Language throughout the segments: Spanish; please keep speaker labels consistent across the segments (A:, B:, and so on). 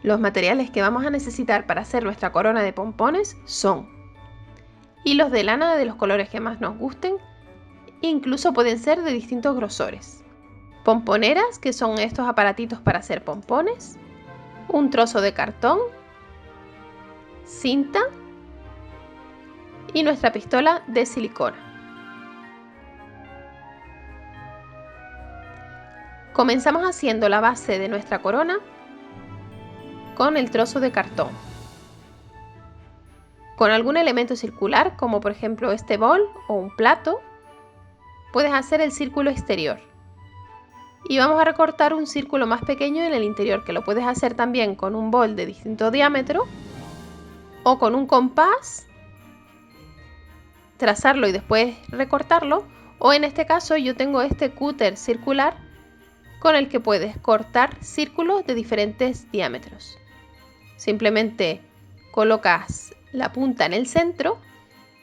A: Los materiales que vamos a necesitar para hacer nuestra corona de pompones son hilos de lana de los colores que más nos gusten, incluso pueden ser de distintos grosores, pomponeras, que son estos aparatitos para hacer pompones, un trozo de cartón, cinta y nuestra pistola de silicona. Comenzamos haciendo la base de nuestra corona con el trozo de cartón. Con algún elemento circular, como por ejemplo este bol o un plato, puedes hacer el círculo exterior. Y vamos a recortar un círculo más pequeño en el interior, que lo puedes hacer también con un bol de distinto diámetro o con un compás, trazarlo y después recortarlo, o en este caso yo tengo este cúter circular con el que puedes cortar círculos de diferentes diámetros. Simplemente colocas la punta en el centro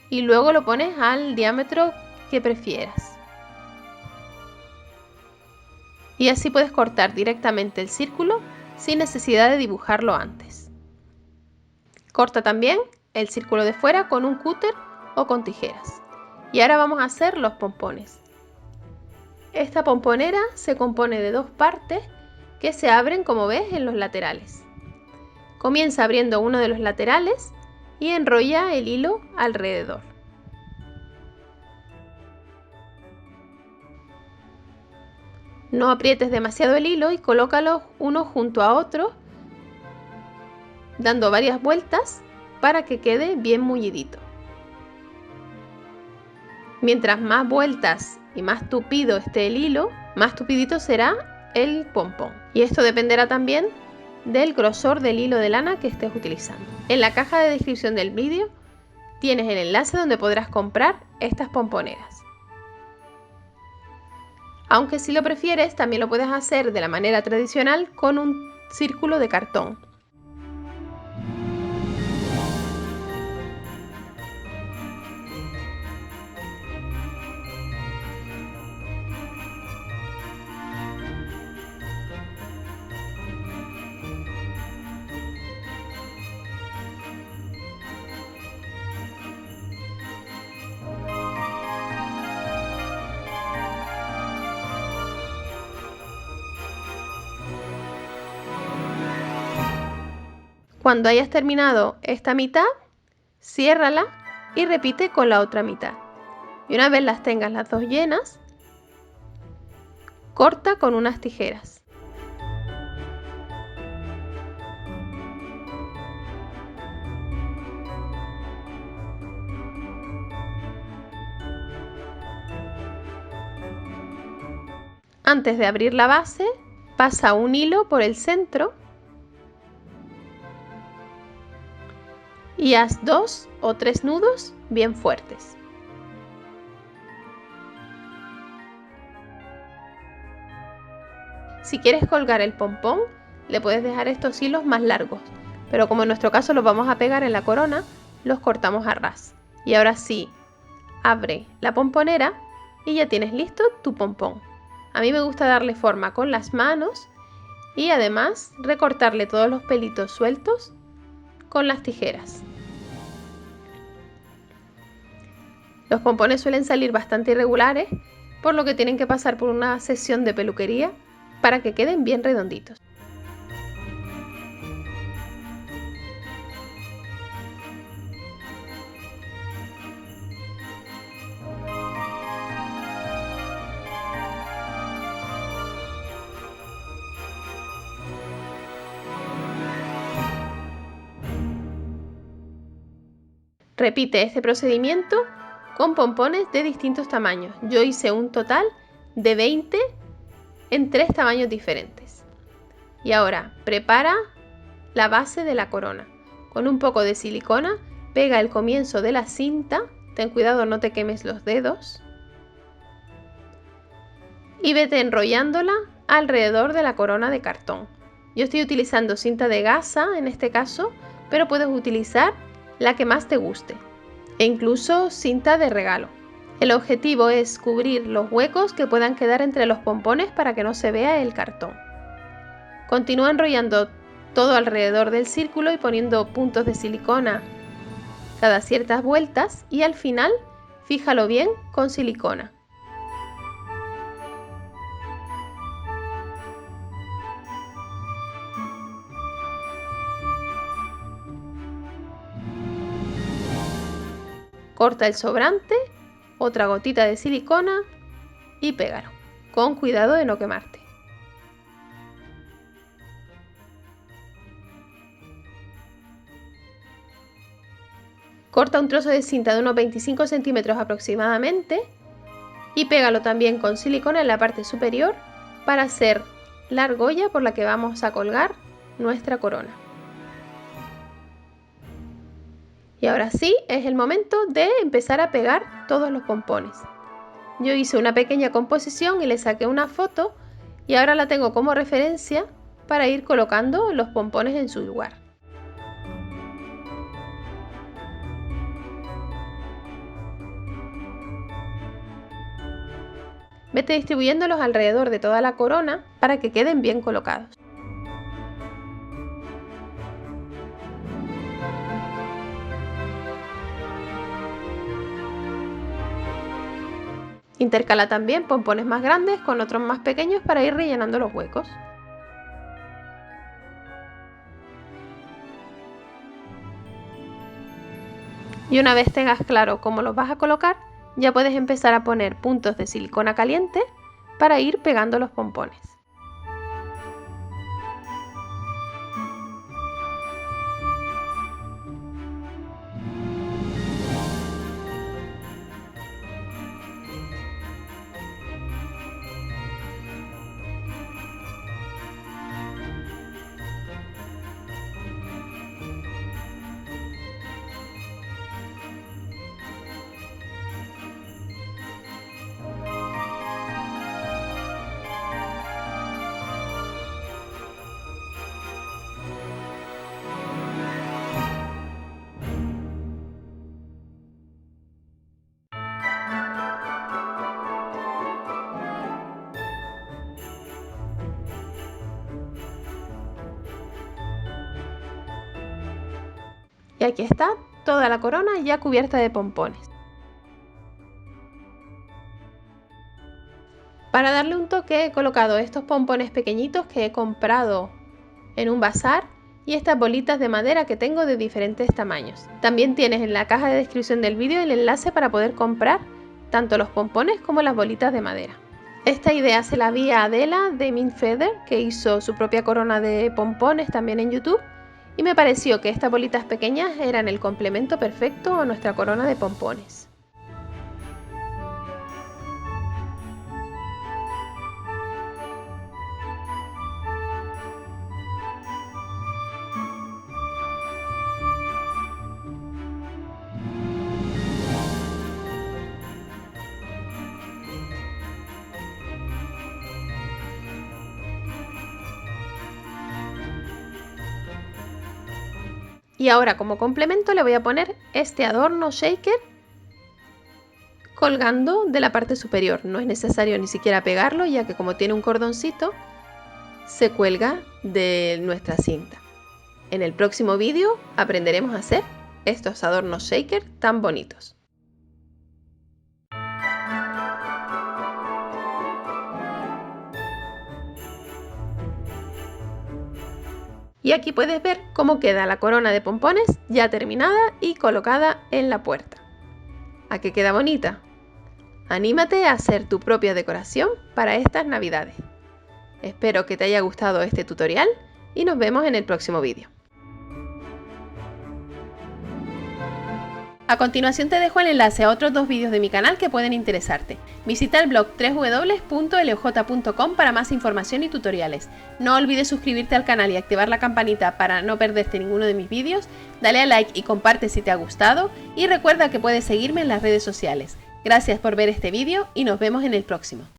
A: y luego lo pones al diámetro que prefieras. Y así puedes cortar directamente el círculo sin necesidad de dibujarlo antes. Corta también el círculo de fuera con un cúter o con tijeras. Y ahora vamos a hacer los pompones. Esta pomponera se compone de dos partes que se abren, como ves, en los laterales. Comienza abriendo uno de los laterales y enrolla el hilo alrededor. No aprietes demasiado el hilo y colócalos uno junto a otro, dando varias vueltas para que quede bien mullidito. Mientras más vueltas y más tupido esté el hilo, más tupidito será el pompón. Y esto dependerá también del grosor del hilo de lana que estés utilizando. En la caja de descripción del vídeo tienes el enlace donde podrás comprar estas pomponeras. Aunque si lo prefieres, también lo puedes hacer de la manera tradicional con un círculo de cartón. Cuando hayas terminado esta mitad, ciérrala y repite con la otra mitad. Y una vez las tengas las dos llenas, corta con unas tijeras. Antes de abrir la base, pasa un hilo por el centro y haz 2 o 3 nudos bien fuertes. Si quieres colgar el pompón, le puedes dejar estos hilos más largos, pero como en nuestro caso los vamos a pegar en la corona, los cortamos a ras. Y ahora sí, abre la pomponera y ya tienes listo tu pompón. A mí me gusta darle forma con las manos y además recortarle todos los pelitos sueltos con las tijeras. Los pompones suelen salir bastante irregulares, por lo que tienen que pasar por una sesión de peluquería para que queden bien redonditos. Repite este procedimiento con pompones de distintos tamaños. Yo hice un total de 20 en 3 tamaños diferentes. Y ahora prepara la base de la corona. Con un poco de silicona pega el comienzo de la cinta, ten cuidado no te quemes los dedos, y vete enrollándola alrededor de la corona de cartón. Yo estoy utilizando cinta de gasa en este caso, pero puedes utilizar la que más te guste e incluso cinta de regalo. El objetivo es cubrir los huecos que puedan quedar entre los pompones para que no se vea el cartón. Continúa enrollando todo alrededor del círculo y poniendo puntos de silicona cada ciertas vueltas, y al final fíjalo bien con silicona. Corta el sobrante, otra gotita de silicona y pégalo, con cuidado de no quemarte. Corta un trozo de cinta de unos 25 centímetros aproximadamente y pégalo también con silicona en la parte superior para hacer la argolla por la que vamos a colgar nuestra corona. Y ahora sí es el momento de empezar a pegar todos los pompones. Yo hice una pequeña composición y le saqué una foto y ahora la tengo como referencia para ir colocando los pompones en su lugar. Vete distribuyéndolos alrededor de toda la corona para que queden bien colocados. Intercala también pompones más grandes con otros más pequeños para ir rellenando los huecos. Y una vez tengas claro cómo los vas a colocar, ya puedes empezar a poner puntos de silicona caliente para ir pegando los pompones. Y aquí está toda la corona ya cubierta de pompones. Para darle un toque he colocado estos pompones pequeñitos que he comprado en un bazar y estas bolitas de madera que tengo de diferentes tamaños. También tienes en la caja de descripción del vídeo el enlace para poder comprar tanto los pompones como las bolitas de madera. Esta idea se la vi a Adela de Mint Feather, que hizo su propia corona de pompones también en YouTube, y me pareció que estas bolitas pequeñas eran el complemento perfecto a nuestra corona de pompones. Y ahora como complemento le voy a poner este adorno shaker colgando de la parte superior. No es necesario ni siquiera pegarlo, ya que como tiene un cordoncito se cuelga de nuestra cinta. En el próximo vídeo aprenderemos a hacer estos adornos shaker tan bonitos. Y aquí puedes ver cómo queda la corona de pompones ya terminada y colocada en la puerta. ¿A qué queda bonita? Anímate a hacer tu propia decoración para estas navidades. Espero que te haya gustado este tutorial y nos vemos en el próximo vídeo. A continuación te dejo el enlace a otros 2 vídeos de mi canal que pueden interesarte. Visita el blog www.loj.com para más información y tutoriales. No olvides suscribirte al canal y activar la campanita para no perderte ninguno de mis vídeos. Dale a like y comparte si te ha gustado y recuerda que puedes seguirme en las redes sociales. Gracias por ver este vídeo y nos vemos en el próximo.